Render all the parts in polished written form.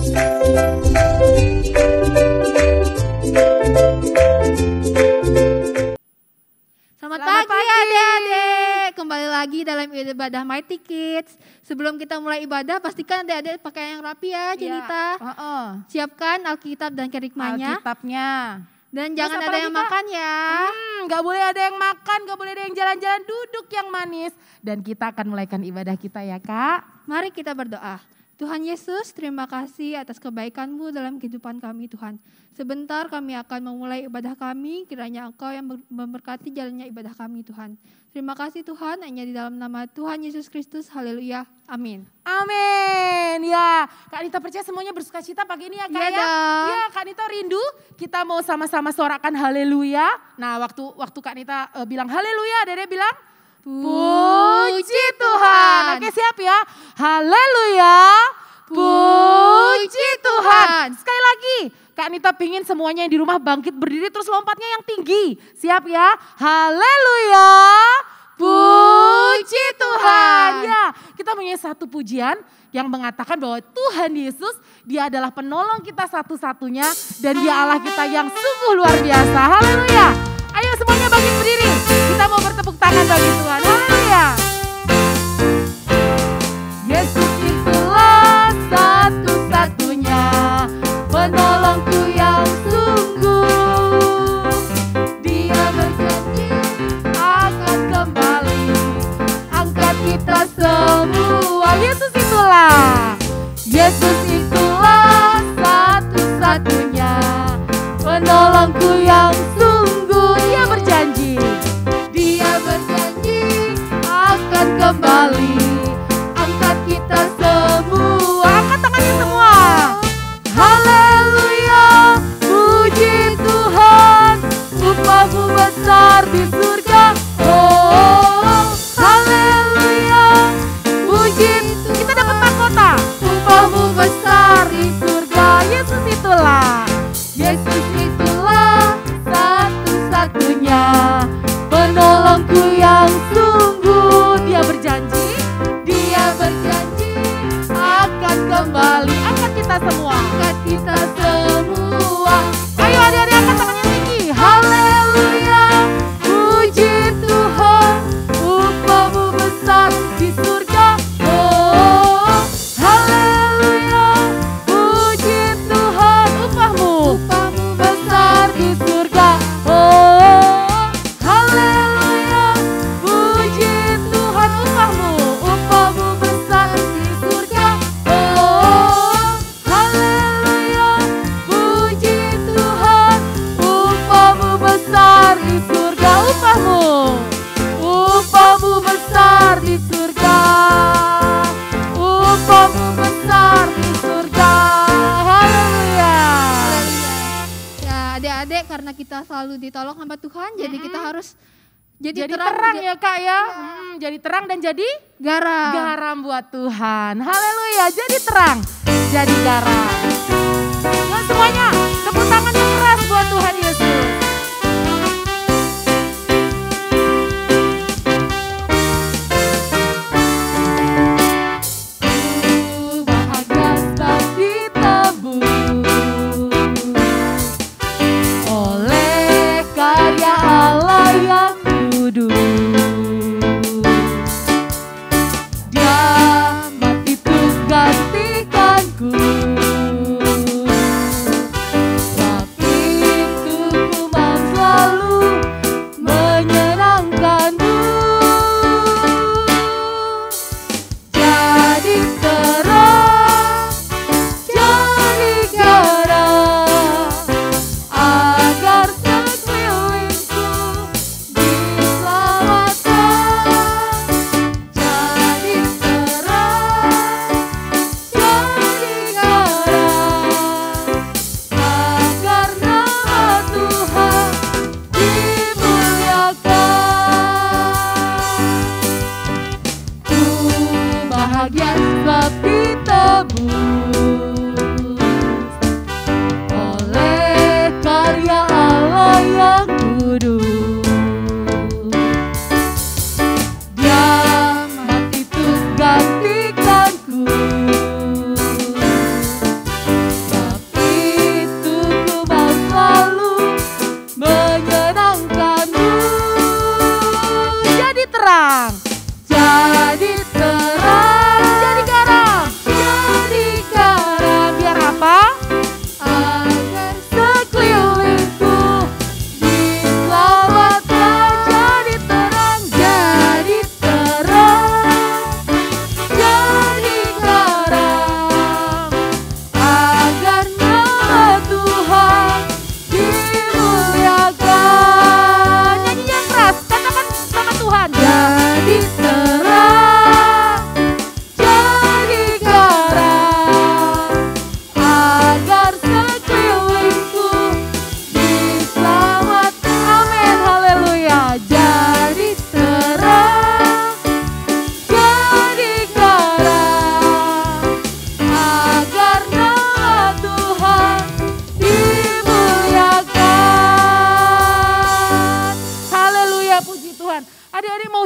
Selamat pagi adik-adik, kembali lagi dalam ibadah Mighty Kids. Sebelum kita mulai ibadah, pastikan adik-adik pakai yang rapi ya, Jenita. Siapkan Alkitab dan kerikmanya. Alkitabnya. Dan jangan ada yang makan ya. Gak boleh ada yang makan, gak boleh ada yang jalan-jalan, duduk yang manis. Dan kita akan mulaikan ibadah kita ya Kak. Mari kita berdoa. Tuhan Yesus, terima kasih atas kebaikan-Mu dalam kehidupan kami Tuhan. Sebentar kami akan memulai ibadah kami, kiranya Engkau yang memberkati jalannya ibadah kami Tuhan. Terima kasih Tuhan, hanya di dalam nama Tuhan Yesus Kristus, haleluya, amin. Amin, ya Kak Nita percaya semuanya bersuka cita pagi ini ya Kak ya. Ya Kak Nita rindu, kita mau sama-sama sorakan haleluya. Nah waktu Kak Nita bilang haleluya, Dede bilang puji Tuhan. Oke siap ya. Haleluya. Puji Tuhan. Sekali lagi. Kak Nita pingin semuanya yang di rumah bangkit berdiri terus lompatnya yang tinggi. Siap ya. Haleluya. Puji Tuhan. Ya, kita punya satu pujian yang mengatakan bahwa Tuhan Yesus dia adalah penolong kita satu-satunya dan dia Allah kita yang sungguh luar biasa. Haleluya. Ayo semuanya bangkit berdiri. Kita mau bertepuk tangan bagi Tuhan. Haleluya. Yesus itulah satu-satunya penolongku yang sungguh. Dia berjanji akan kembali angkat kita semua. Yesus itulah. Yesus itulah satu-satunya penolongku yang sungguh. Dia berjanji akan kembali angkat kita semua. Angkat tangannya semua. Haleluya, puji Tuhan, upah-Mu besar di surga. Oh, haleluya, puji. Kita dapat mahkota. Upah-Mu besar di surga. Yesus itulah. Yesus itulah satu-satunya penolongku yang sungguh. Dia berjanji akan kembali. Angkat kita semua. Angkat kita semua. Ayo adik-adik angkat tangannya tinggi. Haleluya, puji Tuhan, upah-Mu besar di surga. Oh, haleluya, puji Tuhan, upah-Mu besar di surga. Oh, haleluya, puji Tuhan, upah-Mu besar di surga. Oh, haleluya, puji Tuhan, upah-Mu besar di surga. Upah-Mu besar di surga. Upah-Mu besar di surga. Haleluya. Ya adik-adik, karena kita selalu ditolong hamba Tuhan, jadi kita harus jadi terang ya Kak ya. Jadi terang dan jadi garam. Garam buat Tuhan. Haleluya, jadi terang, jadi garam. Yuk semuanya, tepuk tangan yang keras buat Tuhan Yesus. Bahagia sebab ditebus oleh karya Allah yang kudus. Dia mati untuk gantikanku.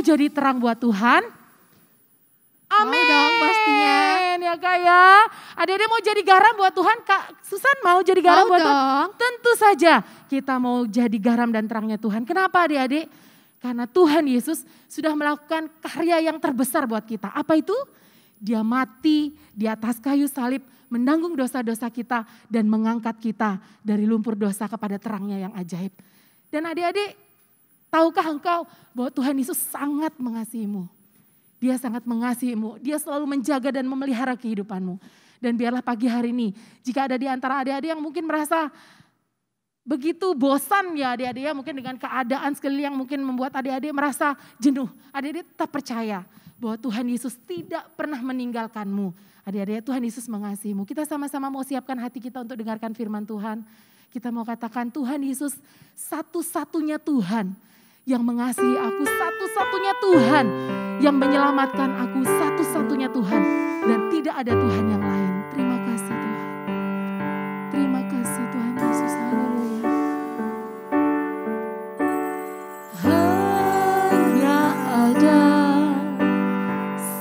jadi terang buat Tuhan? Amin. Mau dong pastinya. Ya Kak ya. Adik-adik mau jadi garam buat Tuhan? Kak Susan mau jadi garam Mau buat Tuhan? dong. Tentu saja kita mau jadi garam dan terangnya Tuhan. Kenapa adik-adik? Karena Tuhan Yesus sudah melakukan karya yang terbesar buat kita. Apa itu? Dia mati di atas kayu salib, menanggung dosa-dosa kita dan mengangkat kita dari lumpur dosa kepada terangnya yang ajaib. Dan adik-adik, tahukah engkau bahwa Tuhan Yesus sangat mengasihimu? Dia sangat mengasihimu, dia selalu menjaga dan memelihara kehidupanmu. Dan biarlah pagi hari ini, jika ada di antara adik-adik yang mungkin merasa begitu bosan ya adik-adik ya, mungkin dengan keadaan sekeliling yang mungkin membuat adik-adik merasa jenuh. Adik-adik tetap percaya bahwa Tuhan Yesus tidak pernah meninggalkanmu. Adik-adik, Tuhan Yesus mengasihimu. Kita sama-sama mau siapkan hati kita untuk dengarkan firman Tuhan. Kita mau katakan Tuhan Yesus satu-satunya Tuhan yang mengasihi aku, satu-satunya Tuhan yang menyelamatkan aku, satu-satunya Tuhan. Dan tidak ada Tuhan yang lain. Terima kasih Tuhan. Terima kasih Tuhan Yesus. Haleluya. Hanya ada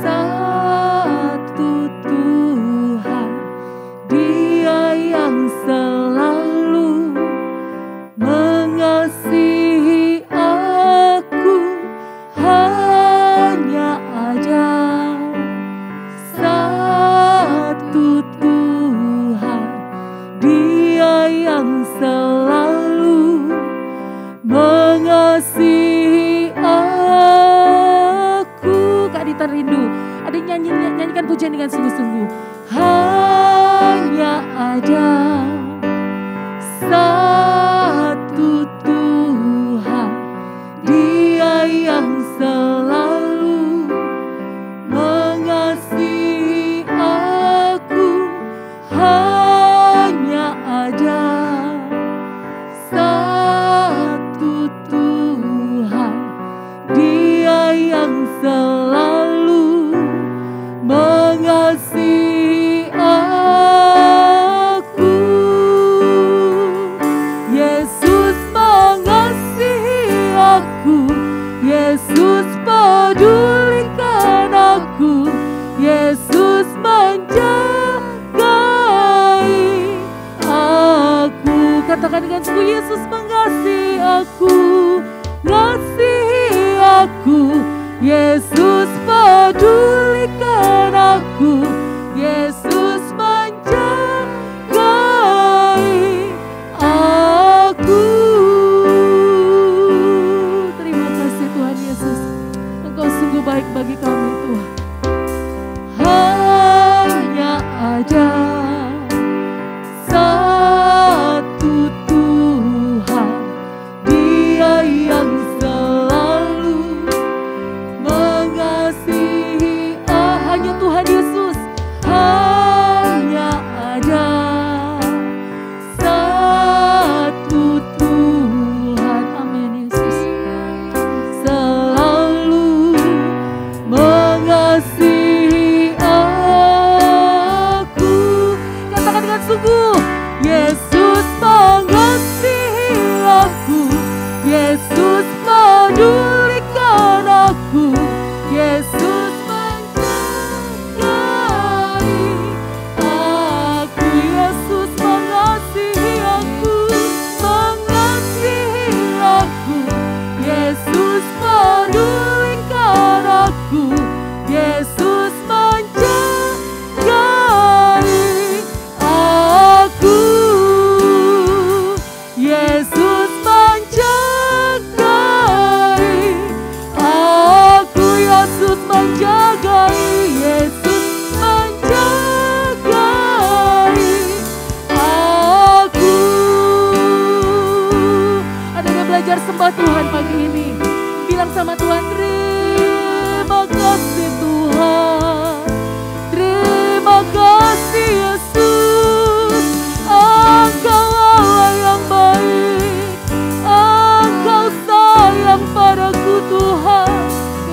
satu Tuhan, Dia yang selalu mengasihi aku. Hanya ada satu Tuhan, Dia yang selalu mengasihi aku. Kak Dita rindu, adik nyanyikan pujian dengan sungguh-sungguh. Hanya ada satu Tuhan, Dia yang selalu mengasihi aku. Hanya ada satu Tuhan, Dia yang selalu mengasihi aku. Yesus mengasihi aku, Yesus pedulikan aku, Yesus menjagai aku. Katakan dengan sungguh, Yesus mengasihi aku, ngasihi aku, Yesus pedulikan aku, Yesus menjagai aku. Terima kasih Tuhan Yesus, Engkau sungguh baik bagi kami Tuhan. Hanya ada satu Tuhan, Dia yang selalu mengasihi. Hanya Tuhan Yesus. Hanya ada satu Tuhan, amin Yesus, selalu mengasihi aku. Katakan dengan sungguh, Yesus mengasihi aku, Yesus pedulikan aku, Yesus menjagai aku, Yesus mengasihi aku, mengasihi aku, Yesus pedulikan aku, Yesus menjagai aku, Yesus menjagai aku, Yesus menjagai, Yesus menjagai aku. Ada yang belajar sembah Tuhan pagi ini, bilang sama Tuhan, terima kasih Tuhan, terima kasih Yesus, Engkau Allah yang baik, Engkau sayang padaku Tuhan,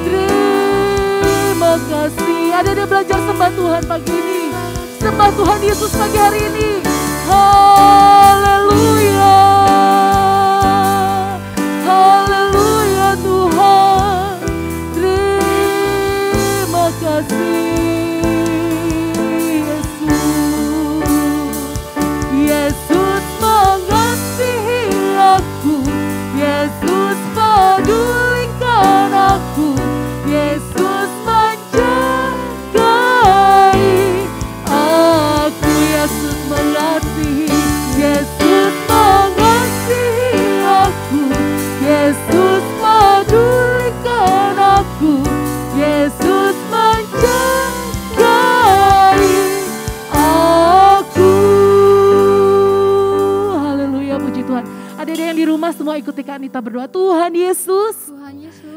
terima kasih. Ada yang belajar sembah Tuhan pagi ini, sembah Tuhan Yesus pagi hari ini. Haleluya, haleluya Tuhan, Yesus mengasihi, Yesus mengasihi aku, Yesus pedulikan aku, Yesus menjagai aku. Haleluya, puji Tuhan. Ada yang di rumah semua ikuti Kak Anita berdoa. Tuhan Yesus,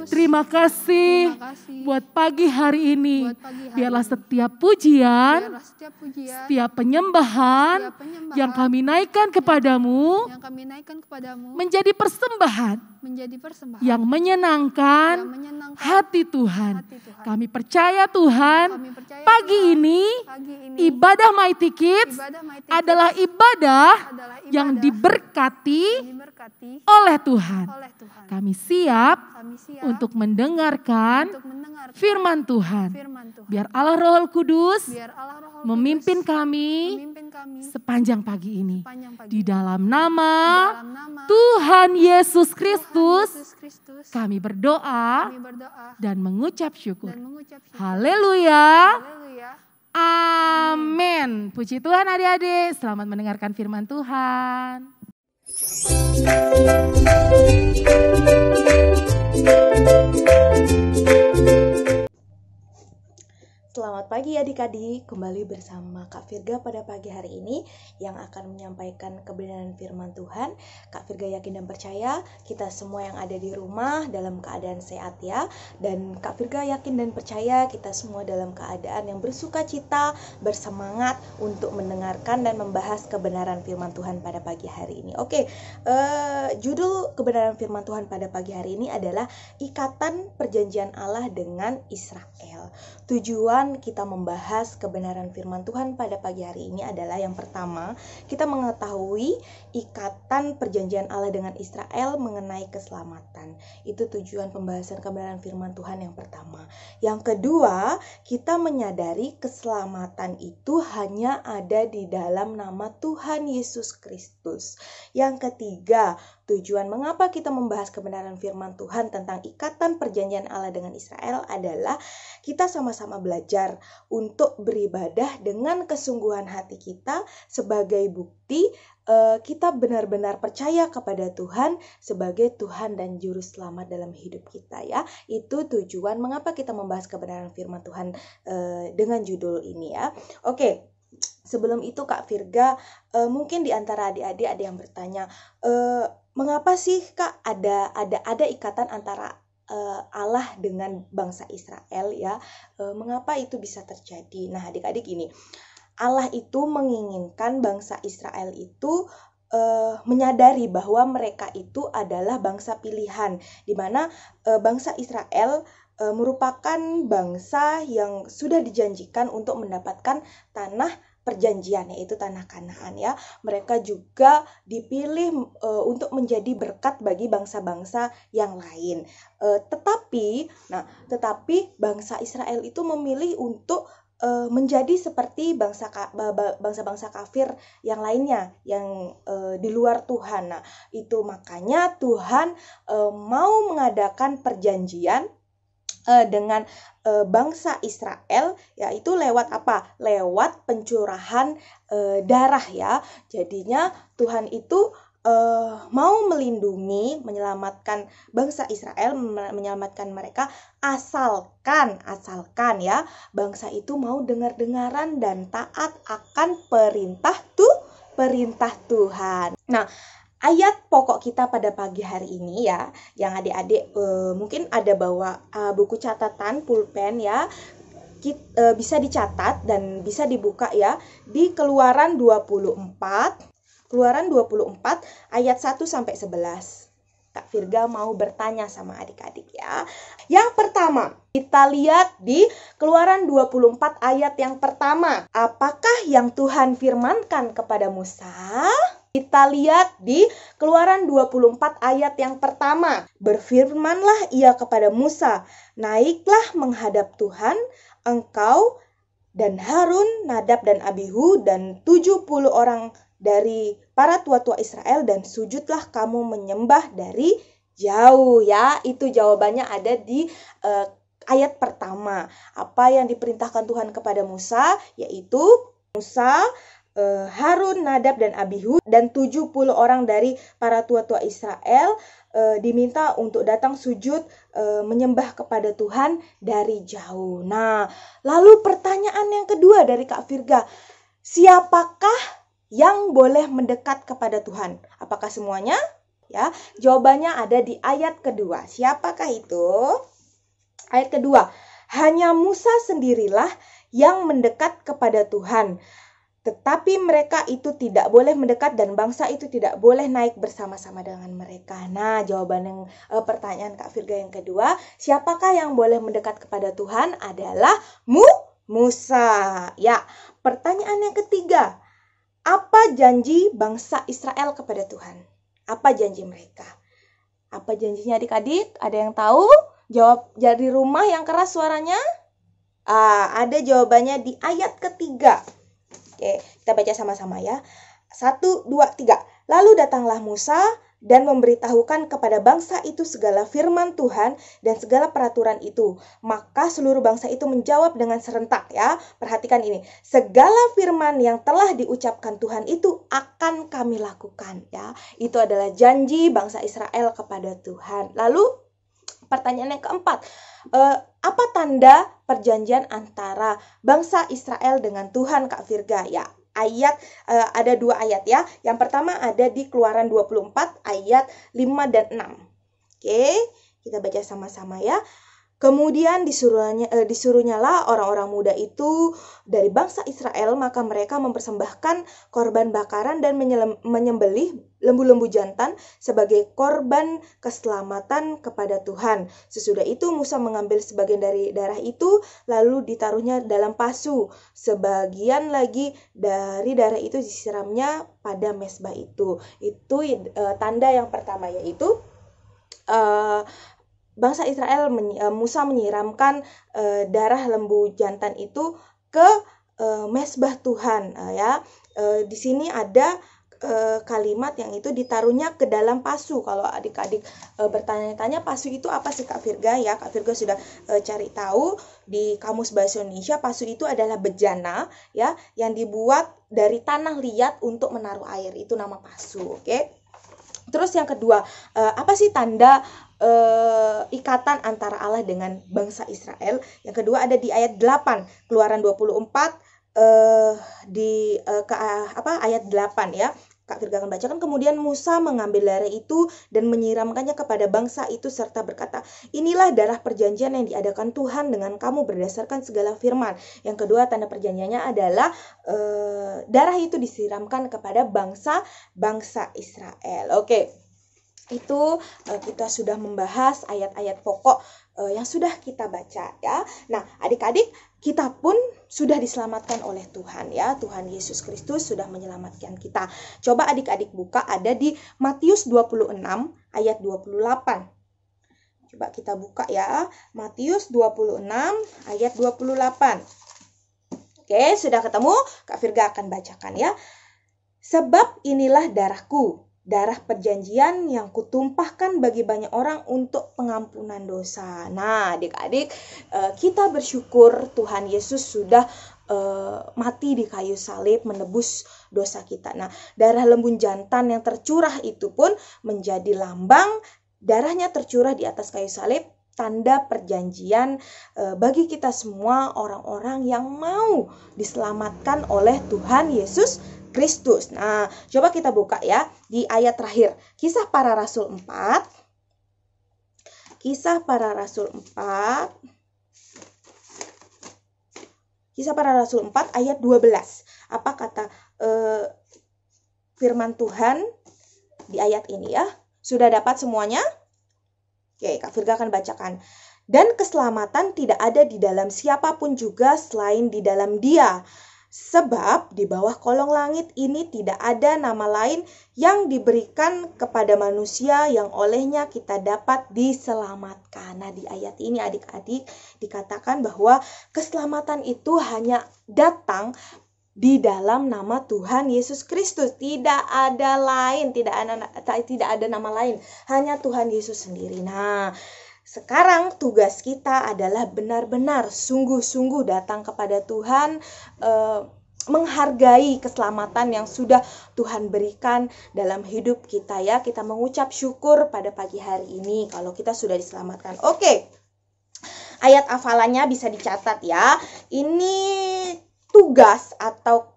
terima kasih buat pagi hari ini. Biarlah setiap pujian, setiap penyembahan yang kami naikkan kepadamu menjadi persembahan yang menyenangkan hati Tuhan. Kami percaya Tuhan, pagi ini ibadah Mighty Kids adalah ibadah yang diberkati oleh Tuhan. Kami siap untuk mendengarkan firman Tuhan. Biar Allah Roh Kudus memimpin kami sepanjang pagi ini. Di dalam nama Tuhan Yesus Kristus kami berdoa dan mengucap syukur. Haleluya. Amin. Puji Tuhan adik-adik, selamat mendengarkan firman Tuhan. Selamat pagi adik-adik, kembali bersama Kak Virga pada pagi hari ini yang akan menyampaikan kebenaran firman Tuhan. Kak Virga yakin dan percaya kita semua yang ada di rumah dalam keadaan sehat ya. Dan Kak Virga yakin dan percaya kita semua dalam keadaan yang bersuka cita, bersemangat untuk mendengarkan dan membahas kebenaran firman Tuhan pada pagi hari ini. Oke, judul kebenaran firman Tuhan pada pagi hari ini adalah Ikatan Perjanjian Allah dengan Israel. Tujuan kita membahas kebenaran firman Tuhan pada pagi hari ini adalah yang pertama, kita mengetahui ikatan perjanjian Allah dengan Israel mengenai keselamatan. Itu tujuan pembahasan kebenaran firman Tuhan yang pertama. Yang kedua, kita menyadari keselamatan itu hanya ada di dalam nama Tuhan Yesus Kristus. Yang ketiga, tujuan mengapa kita membahas kebenaran firman Tuhan tentang ikatan perjanjian Allah dengan Israel adalah kita sama-sama belajar untuk beribadah dengan kesungguhan hati kita sebagai bukti kita benar-benar percaya kepada Tuhan sebagai Tuhan dan Juru Selamat dalam hidup kita ya. Itu tujuan mengapa kita membahas kebenaran firman Tuhan dengan judul ini ya. Oke. Sebelum itu Kak Virga, mungkin di antara adik-adik ada yang bertanya, mengapa sih Kak ada ikatan antara Allah dengan bangsa Israel ya? Mengapa itu bisa terjadi? Nah adik-adik ini, Allah itu menginginkan bangsa Israel itu menyadari bahwa mereka itu adalah bangsa pilihan, di mana bangsa Israel merupakan bangsa yang sudah dijanjikan untuk mendapatkan tanah perjanjian, yaitu tanah Kanaan ya. Mereka juga dipilih untuk menjadi berkat bagi bangsa-bangsa yang lain. Tetapi bangsa Israel itu memilih untuk menjadi seperti bangsa-bangsa kafir yang lainnya yang di luar Tuhan. Nah, itu makanya Tuhan mau mengadakan perjanjian dengan bangsa Israel, yaitu lewat apa? Lewat pencurahan darah ya. Jadinya Tuhan itu mau melindungi, menyelamatkan bangsa Israel, menyelamatkan mereka asalkan ya bangsa itu mau dengar-dengaran dan taat akan perintah Tuhan. Nah, ayat pokok kita pada pagi hari ini ya, yang adik-adik mungkin ada bawa buku catatan, pulpen ya, bisa dicatat dan bisa dibuka ya di Keluaran 24 ayat 1 sampai 11. Kak Virga mau bertanya sama adik-adik ya. Yang pertama, kita lihat di Keluaran 24 ayat yang pertama. Apakah yang Tuhan firmankan kepada Musa? Kita lihat di Keluaran 24 ayat yang pertama. Berfirmanlah ia kepada Musa, naiklah menghadap Tuhan, engkau dan Harun, Nadab dan Abihu dan 70 orang dari para tua-tua Israel, dan sujudlah kamu menyembah dari jauh ya. Itu jawabannya ada di ayat pertama. Apa yang diperintahkan Tuhan kepada Musa, yaitu Musa Harun, Nadab, dan Abihu dan 70 orang dari para tua-tua Israel diminta untuk datang sujud menyembah kepada Tuhan dari jauh. Nah, lalu pertanyaan yang kedua dari Kak Virga, siapakah yang boleh mendekat kepada Tuhan? Apakah semuanya? Ya, jawabannya ada di ayat kedua. Siapakah itu? Ayat kedua, hanya Musa sendirilah yang mendekat kepada Tuhan. Tetapi mereka itu tidak boleh mendekat dan bangsa itu tidak boleh naik bersama-sama dengan mereka. Nah, jawaban pertanyaan Kak Virga yang kedua, siapakah yang boleh mendekat kepada Tuhan adalah Musa. Ya, pertanyaan yang ketiga, apa janji bangsa Israel kepada Tuhan? Apa janji mereka? Apa janjinya adik-adik? Ada yang tahu? Jawab dari rumah yang keras suaranya. Ada jawabannya di ayat ketiga. Oke, kita baca sama-sama ya. 1, 2, 3. Lalu datanglah Musa dan memberitahukan kepada bangsa itu segala firman Tuhan dan segala peraturan itu. Maka seluruh bangsa itu menjawab dengan serentak ya. Perhatikan ini. Segala firman yang telah diucapkan Tuhan itu akan kami lakukan ya. Itu adalah janji bangsa Israel kepada Tuhan. Lalu pertanyaan yang keempat, apa tanda perjanjian antara bangsa Israel dengan Tuhan Kak Virga? Ya, ada 2 ayat ya. Yang pertama ada di Keluaran 24 ayat 5 dan 6. Oke, kita baca sama-sama ya. Kemudian disuruhnyalah orang-orang muda itu dari bangsa Israel, maka mereka mempersembahkan korban bakaran dan menyembelih lembu-lembu jantan sebagai korban keselamatan kepada Tuhan. Sesudah itu Musa mengambil sebagian dari darah itu, lalu ditaruhnya dalam pasu. Sebagian lagi dari darah itu disiramnya pada mezbah itu. Itu tanda yang pertama, yaitu bangsa Israel, Musa menyiramkan darah lembu jantan itu ke mezbah Tuhan. Di sini ada kalimat yang itu ditaruhnya ke dalam pasu. Kalau adik-adik bertanya-tanya pasu itu apa sih Kak Virga ya? Kak Virga sudah cari tahu di Kamus Bahasa Indonesia, pasu itu adalah bejana ya yang dibuat dari tanah liat untuk menaruh air. Itu nama pasu, oke? Terus yang kedua, apa sih tanda ikatan antara Allah dengan bangsa Israel? Yang kedua ada di ayat 8, Keluaran 24 ayat 8 ya. Kak Virga akan bacakan. Kemudian Musa mengambil darah itu dan menyiramkannya kepada bangsa itu serta berkata, inilah darah perjanjian yang diadakan Tuhan dengan kamu berdasarkan segala firman. Yang kedua tanda perjanjiannya adalah darah itu disiramkan kepada bangsa Israel. Oke, itu kita sudah membahas ayat-ayat pokok yang sudah kita baca ya. Nah, adik-adik, kita pun sudah diselamatkan oleh Tuhan ya. Tuhan Yesus Kristus sudah menyelamatkan kita. Coba adik-adik buka, ada di Matius 26 ayat 28. Coba kita buka ya. Matius 26 ayat 28. Oke, sudah ketemu? Kak Virga akan bacakan ya. Sebab inilah darahku, darah perjanjian yang kutumpahkan bagi banyak orang untuk pengampunan dosa. Nah, adik-adik, kita bersyukur Tuhan Yesus sudah mati di kayu salib menebus dosa kita. Nah, darah lembu jantan yang tercurah itu pun menjadi lambang, darahnya tercurah di atas kayu salib, tanda perjanjian bagi kita semua orang-orang yang mau diselamatkan oleh Tuhan Yesus Kristus. Nah, coba kita buka ya di ayat terakhir. Kisah Para Rasul 4. Kisah Para Rasul 4. Kisah Para Rasul 4 ayat 12. Apa kata firman Tuhan di ayat ini ya? Sudah dapat semuanya? Oke, Kak Virga akan bacakan. Dan keselamatan tidak ada di dalam siapapun juga selain di dalam Dia. Sebab di bawah kolong langit ini tidak ada nama lain yang diberikan kepada manusia yang olehnya kita dapat diselamatkan. Nah, di ayat ini adik-adik dikatakan bahwa keselamatan itu hanya datang di dalam nama Tuhan Yesus Kristus. Tidak ada lain, tidak ada nama lain, hanya Tuhan Yesus sendiri. Nah, sekarang tugas kita adalah benar-benar sungguh-sungguh datang kepada Tuhan, menghargai keselamatan yang sudah Tuhan berikan dalam hidup kita ya. Kita mengucap syukur pada pagi hari ini kalau kita sudah diselamatkan. Oke. Ayat hafalannya bisa dicatat ya. Ini tugas atau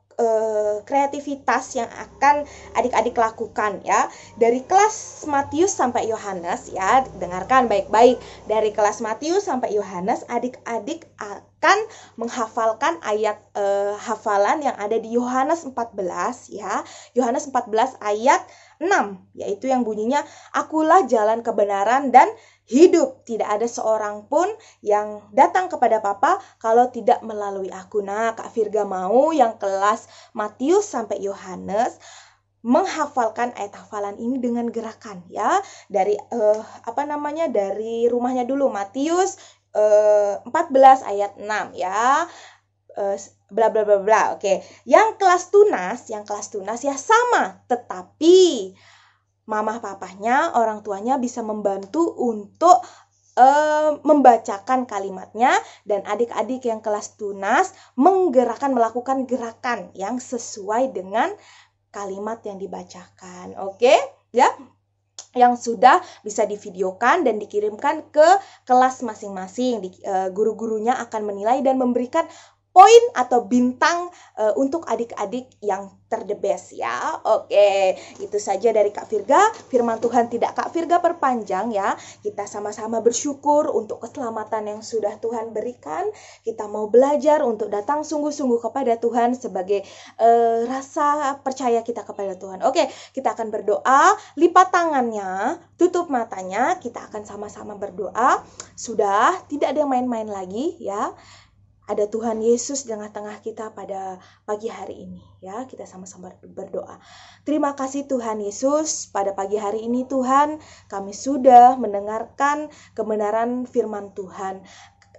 kreativitas yang akan adik-adik lakukan ya. Dari kelas Matius sampai Yohanes ya, dengarkan baik-baik. Dari kelas Matius sampai Yohanes, adik-adik akan menghafalkan ayat hafalan yang ada di Yohanes 14 ya. Yohanes 14 ayat 6, yaitu yang bunyinya, "Akulah jalan kebenaran dan hidup. Tidak ada seorang pun yang datang kepada Bapa kalau tidak melalui aku." Nah, Kak Virga mau yang kelas Matius sampai Yohanes menghafalkan ayat hafalan ini dengan gerakan ya. Dari dari rumahnya dulu. Matius 14 ayat 6 ya. Bla bla bla bla. Oke. Yang kelas tunas ya sama, tetapi mama papahnya, orang tuanya bisa membantu untuk membacakan kalimatnya, dan adik-adik yang kelas tunas melakukan gerakan yang sesuai dengan kalimat yang dibacakan. Oke, ya. Yang sudah bisa divideokan dan dikirimkan ke kelas masing-masing. Guru-gurunya akan menilai dan memberikan poin atau bintang untuk adik-adik yang terdebes ya. Oke, itu saja dari Kak Virga. Firman Tuhan tidak Kak Virga perpanjang ya. Kita sama-sama bersyukur untuk keselamatan yang sudah Tuhan berikan. Kita mau belajar untuk datang sungguh-sungguh kepada Tuhan sebagai rasa percaya kita kepada Tuhan. Oke, kita akan berdoa. Lipat tangannya, tutup matanya. Kita akan sama-sama berdoa. Sudah, tidak ada yang main-main lagi ya. Ada Tuhan Yesus di tengah-tengah kita pada pagi hari ini ya. Kita sama-sama berdoa. Terima kasih Tuhan Yesus, pada pagi hari ini Tuhan kami sudah mendengarkan kebenaran firman Tuhan.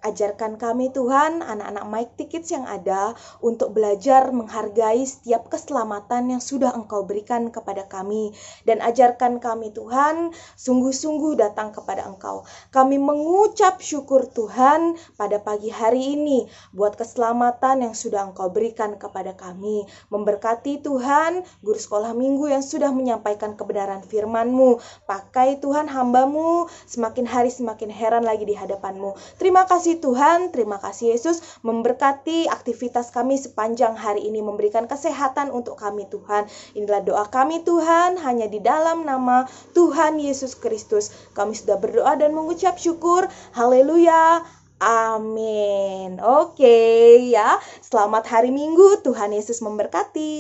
Ajarkan kami Tuhan, anak-anak Mike Tickets yang ada, untuk belajar menghargai setiap keselamatan yang sudah Engkau berikan kepada kami. Dan ajarkan kami Tuhan, sungguh-sungguh datang kepada Engkau. Kami mengucap syukur Tuhan pada pagi hari ini, buat keselamatan yang sudah Engkau berikan kepada kami. Memberkati Tuhan, guru sekolah minggu yang sudah menyampaikan kebenaran firman-Mu. Pakai Tuhan hamba-Mu, semakin hari semakin heran lagi di hadapan-Mu. Terima kasih Tuhan, terima kasih Yesus, memberkati aktivitas kami sepanjang hari ini, memberikan kesehatan untuk kami Tuhan. Inilah doa kami Tuhan, hanya di dalam nama Tuhan Yesus Kristus kami sudah berdoa dan mengucap syukur. Haleluya, amin. Oke ya, selamat hari Minggu, Tuhan Yesus memberkati.